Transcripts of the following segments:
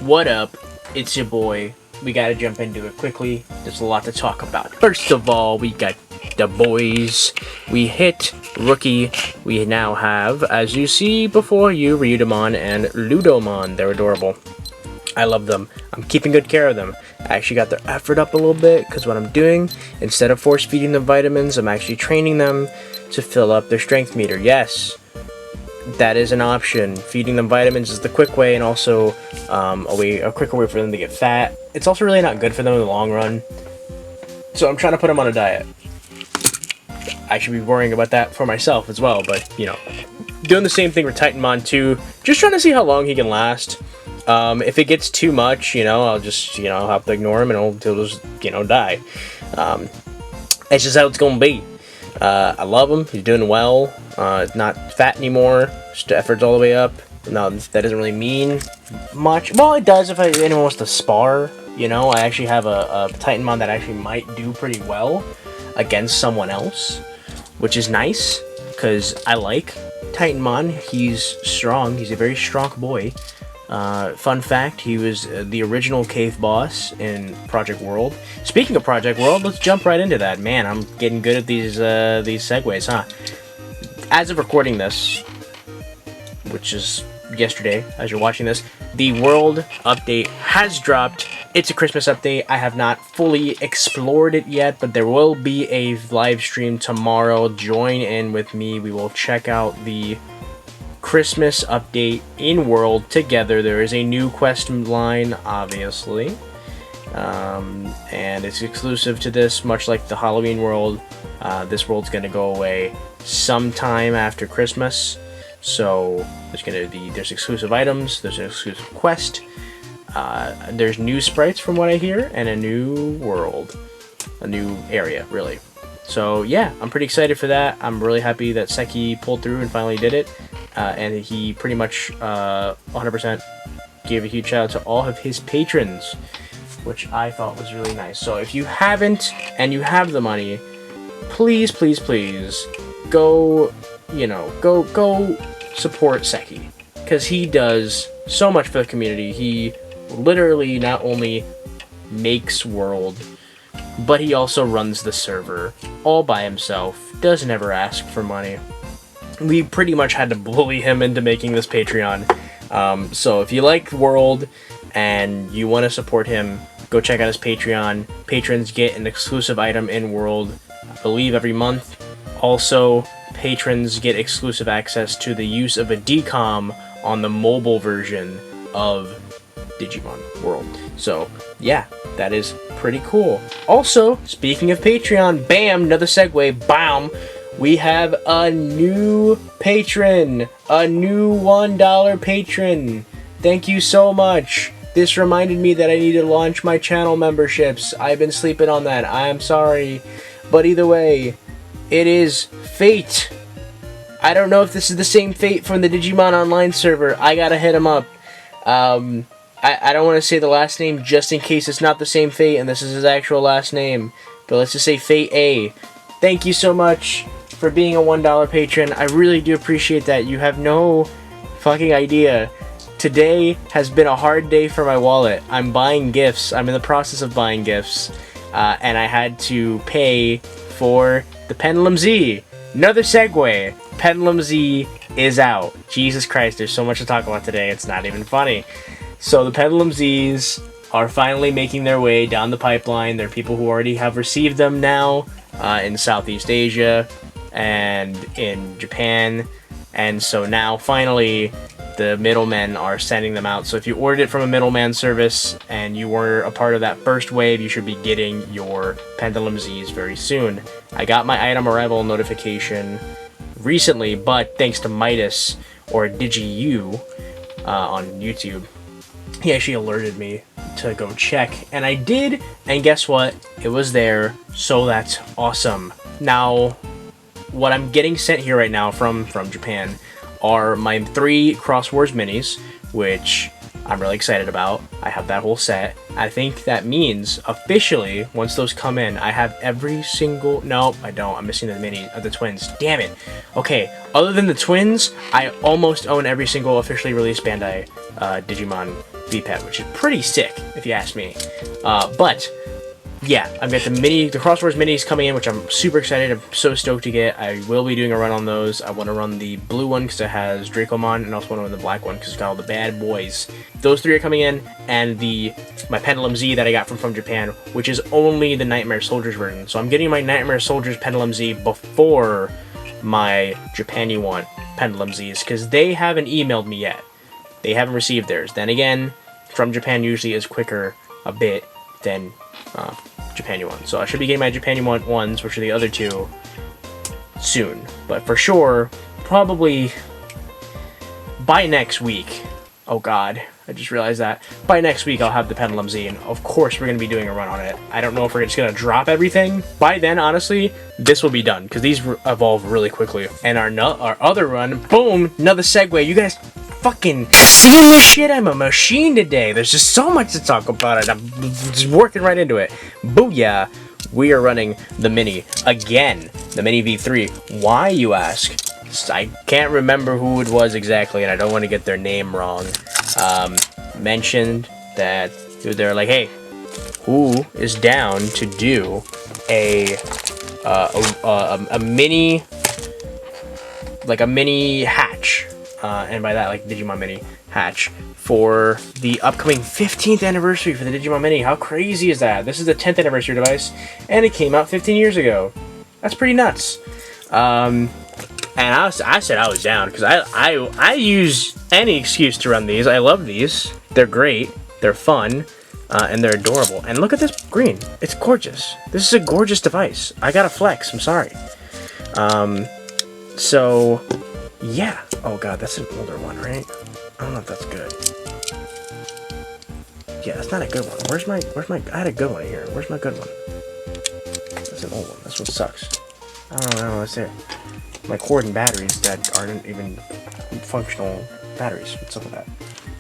What up? It's your boy. We gotta jump into it quickly. There's a lot to talk about. First of all, we got the boys. We hit rookie. We now have, as you see before you, Ryudamon and Ludomon. They're adorable. I love them. I'm keeping good care of them. I actually got their effort up a little bit because what I'm doing, instead of force feeding them vitamins, I'm actually training them to fill up their strength meter. Yes, that is an option. Feeding them vitamins is the quick way, and also a quicker way for them to get fat. It's also really not good for them in the long run. So I'm trying to put them on a diet. I should be worrying about that for myself as well, but you know, doing the same thing with Titanmon 2. Just trying to see how long he can last. If it gets too much, you know, I'll just, you know, I'll have to ignore him and he'll just, you know, die. It's just how it's gonna be. I love him. He's doing well. Not fat anymore. Just effort's all the way up. No, that doesn't really mean much. Well, it does if anyone wants to spar. You know, I actually have a Titanmon that actually might do pretty well against someone else, which is nice because I like Titanmon. He's strong. He's a very strong boy. Fun fact, he was the original cave boss in Project World. Speaking of Project World, let's jump right into that. Man, I'm getting good at these segues, huh? As of recording this, which is yesterday, as you're watching this, the World update has dropped. It's a Christmas update. I have not fully explored it yet, but there will be a live stream tomorrow. Join in with me. We will check out the Christmas update in World together. There is a new quest line, obviously, and it's exclusive to this, much like the Halloween World. This world's gonna go away sometime after Christmas, so there's exclusive items, there's an exclusive quest, there's new sprites from what I hear, and a new world, a new area, really. So yeah, I'm pretty excited for that. I'm really happy that Seki pulled through and finally did it. And he pretty much 100% gave a huge shout out to all of his patrons, which I thought was really nice. So if you haven't and you have the money, please, please, please go, you know, go support Seki, because he does so much for the community. He literally not only makes World, but he also runs the server all by himself, doesn't ever ask for money. We pretty much had to bully him into making this Patreon. So if you like World and you want to support him, go check out his Patreon. Patrons get an exclusive item in World, I believe, every month. Also, patrons get exclusive access to the use of a decom on the mobile version of Digimon World. So yeah, that is pretty cool. Also, speaking of Patreon, bam, another segue, bam, we have a new patron, a new $1 patron. Thank you so much. This reminded me that I need to launch my channel memberships. I've been sleeping on that. I am sorry. But either way, it is Fate. I don't know if this is the same Fate from the Digimon Online server. I gotta hit him up. I don't want to say the last name just in case it's not the same Fate and this is his actual last name. But let's just say Fate A. Thank you so much for being a $1 patron. I really do appreciate that. You have no fucking idea. Today has been a hard day for my wallet. I'm buying gifts. I'm in the process of buying gifts. And I had to pay for the Pendulum Z. Another segue. Pendulum Z is out. Jesus Christ, there's so much to talk about today. It's not even funny. So the Pendulum Zs are finally making their way down the pipeline. There are people who already have received them now in Southeast Asia and in Japan, and so now finally the middlemen are sending them out. So if you ordered it from a middleman service and you were a part of that first wave, you should be getting your Pendulum Zs very soon. I got my item arrival notification recently, but thanks to Midas, or DigiU on YouTube, he actually alerted me to go check, and I did, and guess what? It was there, so that's awesome. Now, what I'm getting sent here right now from Japan are my 3 Cross Wars minis, which I'm really excited about. I have that whole set. I think that means, officially, once those come in, I have every single... No, I don't. I'm missing the twins. Damn it. Okay, other than the twins, I almost own every single officially released Bandai Digimon V-Pad, which is pretty sick, if you ask me. But yeah, I've got the Crosswords minis coming in, which I'm super excited. I'm so stoked to get. I will be doing a run on those. I want to run the blue one because it has Dracomon, and also want to run the black one because it's got all the bad boys. Those three are coming in, and my Pendulum Z that I got from Japan, which is only the Nightmare Soldiers version. So I'm getting my Nightmare Soldiers Pendulum Z before my Japany one Pendulum Zs, because they haven't emailed me yet. They haven't received theirs. Then again, from Japan usually is quicker a bit than Japany one. So I should be getting my Japany ones, which are the other two, soon. But for sure, probably by next week. Oh god, I just realized that. By next week I'll have the Pendulum Z, and of course we're going to be doing a run on it. I don't know if we're just going to drop everything. By then, honestly, this will be done, because these evolve really quickly. And our other run, boom, another segue. You guys fucking seeing this shit? I'm a machine today. There's just so much to talk about, and I'm just working right into it. Booyah! We are running the Mini again. The Mini V3. Why, you ask? I can't remember who it was exactly, and I don't want to get their name wrong. Mentioned that they're like, hey, who is down to do a mini, like a mini hatch, and by that, like Digimon Mini hatch for the upcoming 15th anniversary for the Digimon Mini. How crazy is that? This is the 10th anniversary device, and it came out 15 years ago. That's pretty nuts. And I said I was down, because I use any excuse to run these. I love these. They're great. They're fun. And they're adorable. And look at this green. It's gorgeous. This is a gorgeous device. I gotta flex. I'm sorry. So, yeah. Oh god, that's an older one, right? I don't know if that's good. Yeah, that's not a good one. Where's my, I had a good one here. Where's my good one? That's an old one. This one sucks. I don't know what's there. My cord and batteries that aren't even functional batteries. What's up with that?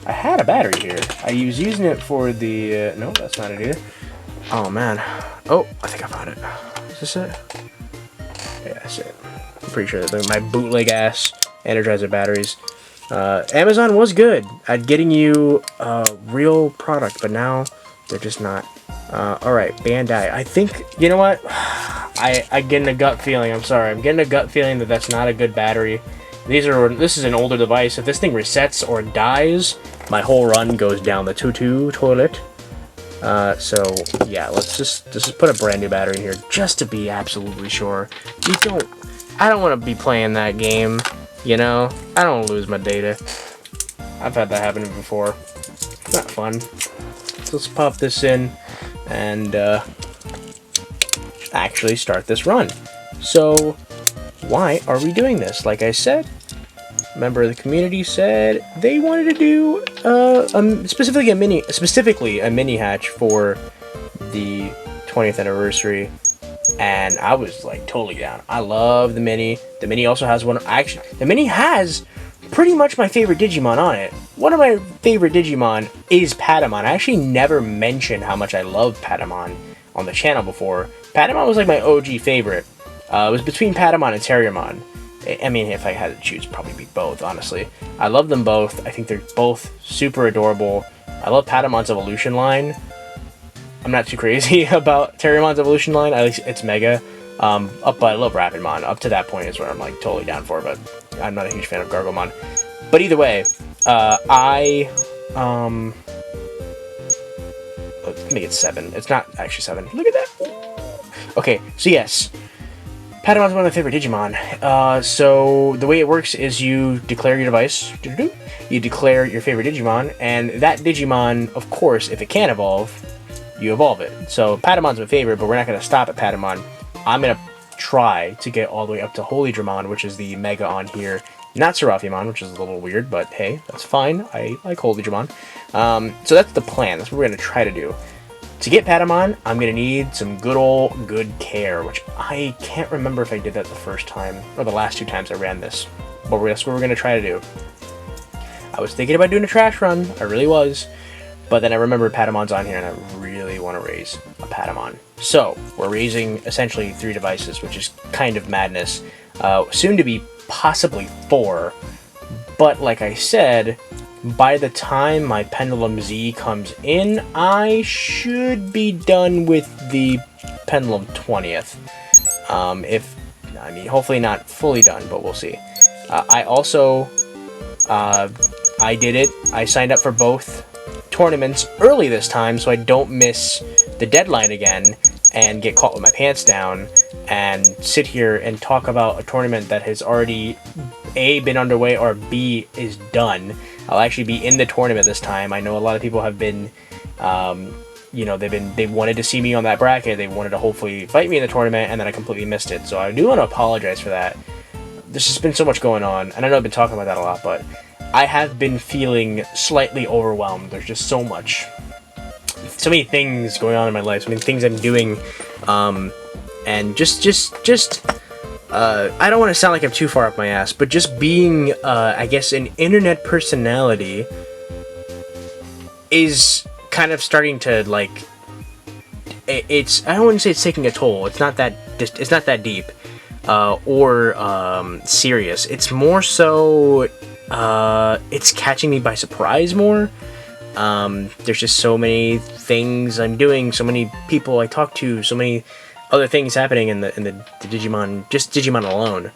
I had a battery here. I was using it for the... no, that's not it either. Oh, man. Oh, I think I found it. Is this it? Yeah, that's it. I'm pretty sure that my bootleg-ass Energizer batteries. Amazon was good at getting you a real product, but now they're just not. Alright, Bandai. I think... You know what? I'm getting a gut feeling. I'm sorry. I'm getting a gut feeling that that's not a good battery. This is an older device. If this thing resets or dies, my whole run goes down the tutu toilet. So yeah, let's just put a brand new battery in here just to be absolutely sure. I don't want to be playing that game, you know? I don't want to lose my data. I've had that happen before. It's not fun. So let's pop this in and actually start this run. So why are we doing this? Like I said, a member of the community said they wanted to do specifically a mini hatch for the 20th anniversary, and I was like totally down. I love the Mini. The Mini also has the Mini has pretty much my favorite Digimon on it. One of my favorite Digimon is Patamon. I actually never mentioned how much I love Patamon on the channel before. Patamon was like my OG favorite. It was between Patamon and Terriermon. I mean, if I had to choose, probably be both, honestly. I love them both. I think they're both super adorable. I love Patamon's evolution line. I'm not too crazy about Terriermon's evolution line. At least it's mega. But I love Rapidmon. Up to that point is where I'm like totally down for, but I'm not a huge fan of Gargomon. But either way, let me get 7. It's not actually 7. Look at that. Okay, so yes. Patamon's one of my favorite Digimon. So the way it works is you declare your device. You declare your favorite Digimon, and that Digimon, of course, if it can evolve, you evolve it. So Patamon's my favorite, but we're not going to stop at Patamon. I'm going to try to get all the way up to Holy Dramon, which is the Mega on here. Not Seraphimon, which is a little weird, but hey, that's fine. I like Holy Dramon. So that's the plan. That's what we're going to try to do. To get Patamon, I'm going to need some good care, which I can't remember if I did that the first time, or the last 2 times I ran this. But that's what we're going to try to do. I was thinking about doing a trash run, I really was, but then I remembered Patamon's on here, and I really want to raise a Patamon. So, we're raising essentially 3 devices, which is kind of madness. Soon to be possibly 4, but like I said, by the time my Pendulum Z comes in, I should be done with the Pendulum 20th. Hopefully not fully done, but we'll see. I also, I did it. I signed up for both tournaments early this time, so I don't miss the deadline again and get caught with my pants down and sit here and talk about a tournament that has already A, been underway, or B, is done. I'll actually be in the tournament this time. I know a lot of people have been, they wanted to see me on that bracket. They wanted to hopefully fight me in the tournament, and then I completely missed it. So I do want to apologize for that. There's just been so much going on, and I know I've been talking about that a lot, but I have been feeling slightly overwhelmed. There's just so many things going on in my life, so many things I'm doing, and I don't want to sound like I'm too far up my ass, but just being, I guess, an internet personality is kind of starting to, like, I don't want to say it's taking a toll. It's not that deep, or serious. It's more so, it's catching me by surprise more. There's just so many things I'm doing, so many people I talk to, so many other things happening in the Digimon, just Digimon alone.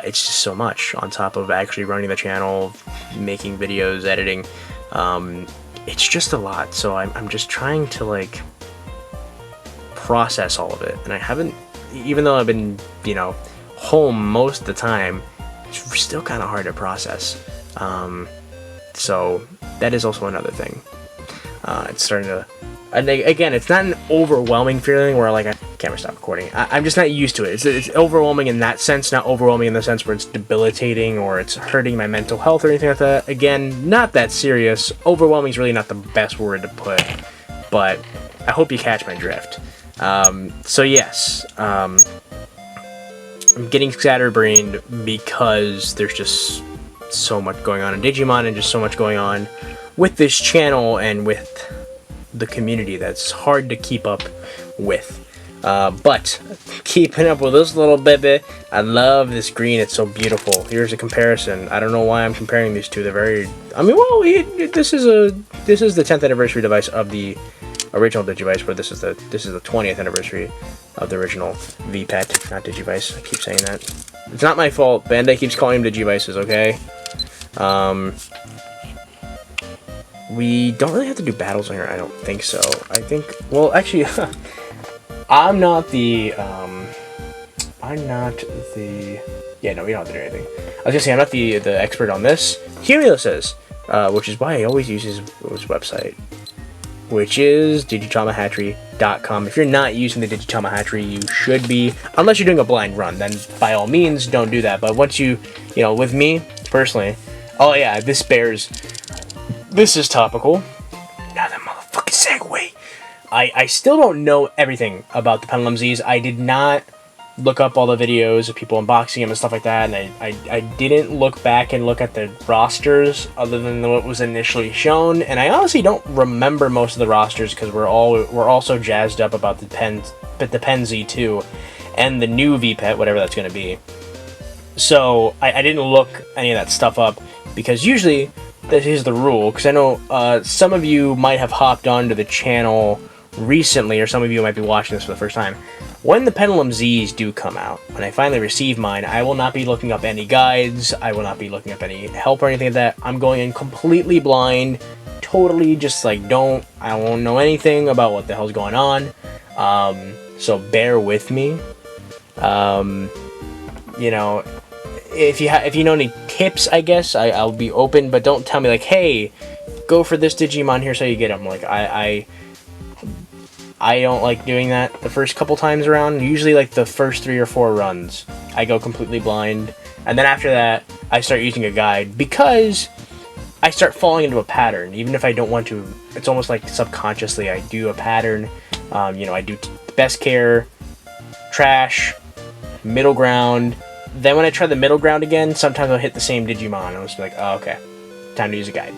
It's just so much on top of actually running the channel, making videos, editing. It's just a lot. So I'm just trying to, like, process all of it, and I haven't, even though I've been, home most of the time, it's still kind of hard to process. So that is also another thing. It's starting to, and again, it's not an overwhelming feeling where, like, I can't stop recording. I'm just not used to it. It's overwhelming in that sense, not overwhelming in the sense where it's debilitating or it's hurting my mental health or anything like that. Again, not that serious. Overwhelming is really not the best word to put, but I hope you catch my drift. So yes, I'm getting scatterbrained because there's just so much going on in Digimon and just so much going on with this channel and with the community that's hard to keep up with. But keeping up with this little baby, I love this green. It's so beautiful. Here's a comparison. I don't know why I'm comparing these two. They're very, this is the 10th anniversary device of the original Digivice, but this is the 20th anniversary of the original VPET, not Digivice. I keep saying that. It's not my fault. Bandai keeps calling them Digivices, okay? We don't really have to do battles on here, I don't think so. I think, well, actually, I'm not the, yeah, no, we don't have to do anything. I was gonna say, I'm not the expert on this. Cumulus is, which is why I always use his website, which is digitamahatchery.com. If you're not using the Digitama Hatchery, you should be, unless you're doing a blind run, then by all means, don't do that. But once you with me, personally, oh yeah, this is topical. Another motherfucking segue. I still don't know everything about the Pendulum Zs. I did not look up all the videos of people unboxing them and stuff like that, and I didn't look back and look at the rosters other than what was initially shown, and I honestly don't remember most of the rosters because we're all so jazzed up about the Pen Z2 and the new VPET, whatever that's going to be. So I didn't look any of that stuff up because usually this is the rule, because I know some of you might have hopped onto the channel recently, or some of you might be watching this for the first time. When the Pendulum Zs do come out, when I finally receive mine, I will not be looking up any guides, I will not be looking up any help or anything like that. I'm going in completely blind, totally just like I won't know anything about what the hell's going on. So bear with me. If you know any tips, I guess I'll be open, but don't tell me like, hey, go for this Digimon, here's how you get them. Like I don't like doing that the first couple times around. Usually like the first 3 or 4 runs, I go completely blind, and then after that, I start using a guide because I start falling into a pattern, even if I don't want to. It's almost like subconsciously I do a pattern. I do best care, trash, middle ground. Then when I try the middle ground again, sometimes I'll hit the same Digimon and I'll just be like, oh, okay, time to use a guide.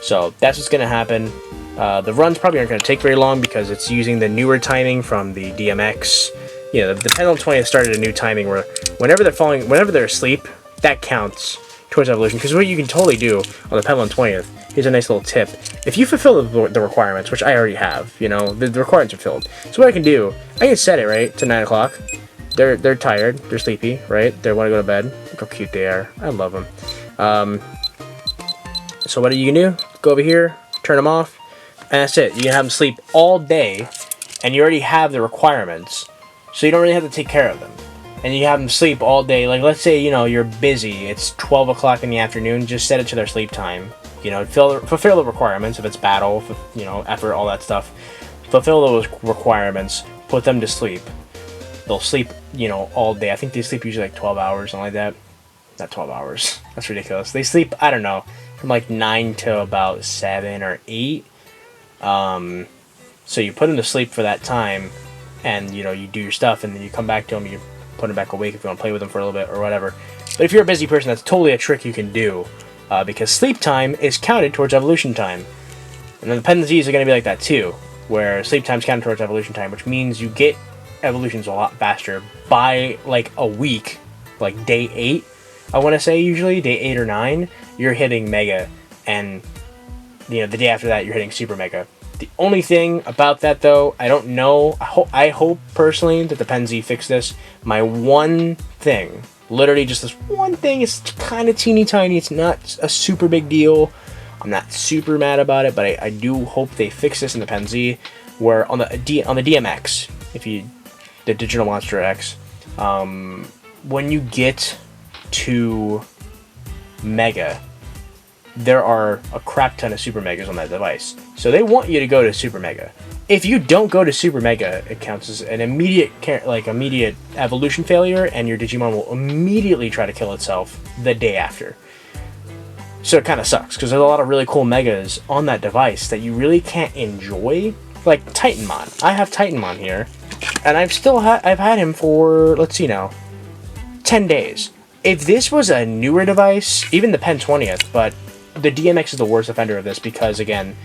So that's what's going to happen. The runs probably aren't going to take very long because it's using the newer timing from the DMX. The Pendulum 20 started a new timing where whenever they're asleep, that counts. towards evolution. Because what you can totally do on the Pendulum 20th, here's a nice little tip. If you fulfill the requirements, which I already have, you know, the requirements are filled. So what I can do, I can set it, right, to 9 o'clock. They're tired, they're sleepy, right? They want to go to bed. Look how cute they are. I love them. So what you can do, go over here, turn them off, and that's it. You can have them sleep all day, and you already have the requirements, so you don't really have to take care of them. And you have them sleep all day. Like, let's say, you know, you're busy, it's 12 o'clock in the afternoon, just set it to their sleep time. You know, fulfill the requirements. If it's battle, you know, effort, all that stuff, fulfill those requirements, put them to sleep. They'll sleep, you know, all day. I think they sleep usually like 12 hours, something like that. Not 12 hours. That's ridiculous. They sleep, I don't know, from like 9 to about 7 or 8. So you put them to sleep for that time, and, you know, you do your stuff, and then you come back to them, you put them back awake if you want to play with them for a little bit or whatever. But if you're a busy person, that's totally a trick you can do, because sleep time is counted towards evolution time. And then the Pendulum Zs are going to be like that too, where sleep time is counted towards evolution time, which means you get evolutions a lot faster by like a week, like day 8. I want to say usually day 8 or 9, you're hitting Mega, and, you know, the day after that you're hitting Super Mega. The only thing about that, though, I don't know. I hope personally that the Pen Z fix this. My one thing, literally just this one thing, is kind of teeny tiny. It's not a super big deal. I'm not super mad about it, but I do hope they fix this in the Pen Z, where on the DMX, the Digital Monster X, when you get to Mega, there are a crap ton of Super Megas on that device. So they want you to go to Super Mega. If you don't go to Super Mega, it counts as an immediate evolution failure, and your Digimon will immediately try to kill itself the day after. So it kind of sucks, because there's a lot of really cool Megas on that device that you really can't enjoy. Like Titanmon. I have Titanmon here, and I've had him for, let's see now, 10 days. If this was a newer device, even the Pen 20th, but the DMX is the worst offender of this, because, again,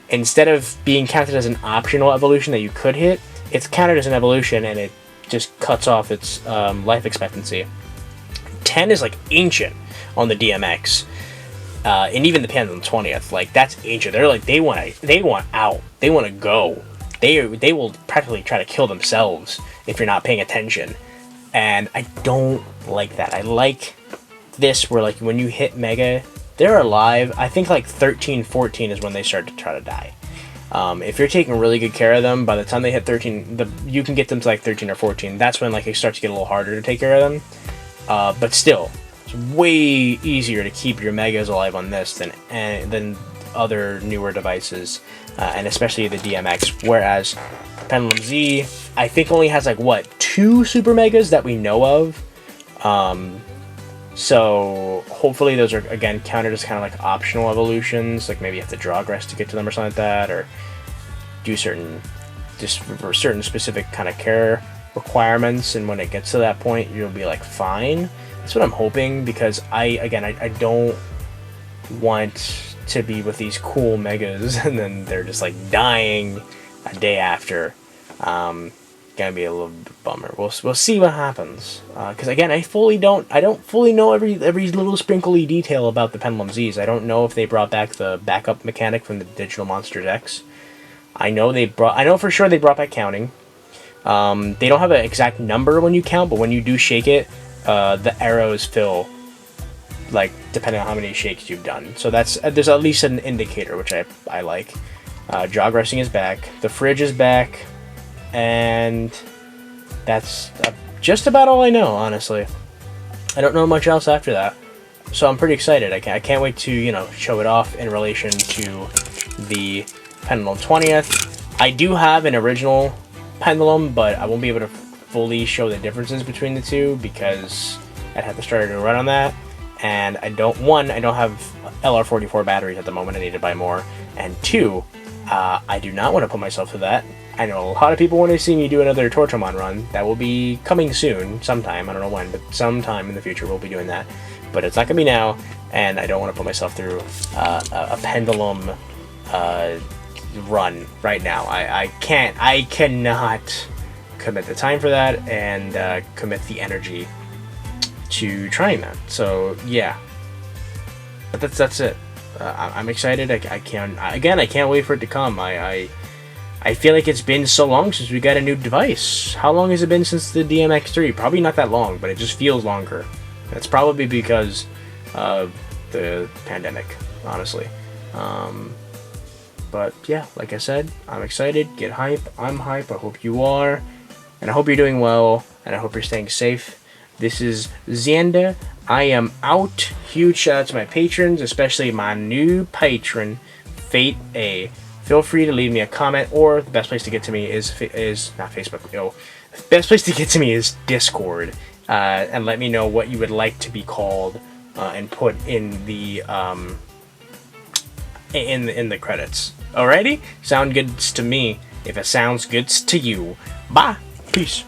instead of being counted as an optional evolution that you could hit, it's counted as an evolution, and it just cuts off its life expectancy. 10 is, like, ancient on the DMX, and even the Pendulum 20th. Like, that's ancient. They're like, they want out. They want to go. They will practically try to kill themselves if you're not paying attention. And I don't like that. I like this where, like, when you hit Mega, they're alive. I think like 13, 14 is when they start to try to die. If you're taking really good care of them, by the time they hit 13, you can get them to like 13 or 14. That's when, like, it starts to get a little harder to take care of them. But still, it's way easier to keep your Megas alive on this than other newer devices, and especially the DMX. Whereas Pendulum Z, I think, only has like, what, 2 Super Megas that we know of. So hopefully those are, again, counted as kind of like optional evolutions. Like, maybe you have to draw grass to get to them or something like that, or do certain specific kind of care requirements, and when it gets to that point, you'll be like, fine. That's what I'm hoping, because I don't want to be with these cool Megas and then they're just like dying a day after. Gonna be a little bit bummer. We'll see what happens, because again, I don't fully know every little sprinkly detail about the Pendulum Zs. I don't know if they brought back the backup mechanic from the Digital Monsters X. I know for sure they brought back counting. They don't have an exact number when you count, but when you do shake it, the arrows fill, like, depending on how many shakes you've done. So there's at least an indicator, which I like. Jog resting is back. The fridge is back. And that's just about all I know, honestly. I don't know much else after that. So I'm pretty excited. I can't wait to, you know, show it off in relation to the Pendulum 20th. I do have an original Pendulum, but I won't be able to fully show the differences between the two, because I'd have to start a new run on that. And I don't have LR44 batteries at the moment. I need to buy more. And 2, I do not want to put myself through that. I know a lot of people want to see me do another Torchomon run. That will be coming soon, sometime. I don't know when, but sometime in the future we'll be doing that. But it's not going to be now, and I don't want to put myself through a Pendulum run right now. I cannot commit the time for that, and commit the energy to trying that. So yeah, But that's it. I'm excited. I can't wait for it to come. I feel like it's been so long since we got a new device. How long has it been since the DMX3? Probably not that long, but it just feels longer. That's probably because of the pandemic, honestly. But yeah, like I said, I'm excited. Get hype. I'm hype. I hope you are. And I hope you're doing well. And I hope you're staying safe. This is Xander. I am out. Huge shout out to my patrons, especially my new patron, Fate A. Feel free to leave me a comment, or the best place to get to me is not Facebook. No, the best place to get to me is Discord, and let me know what you would like to be called, and put in the in the credits. Alrighty, sound good to me. If it sounds good to you, bye, peace.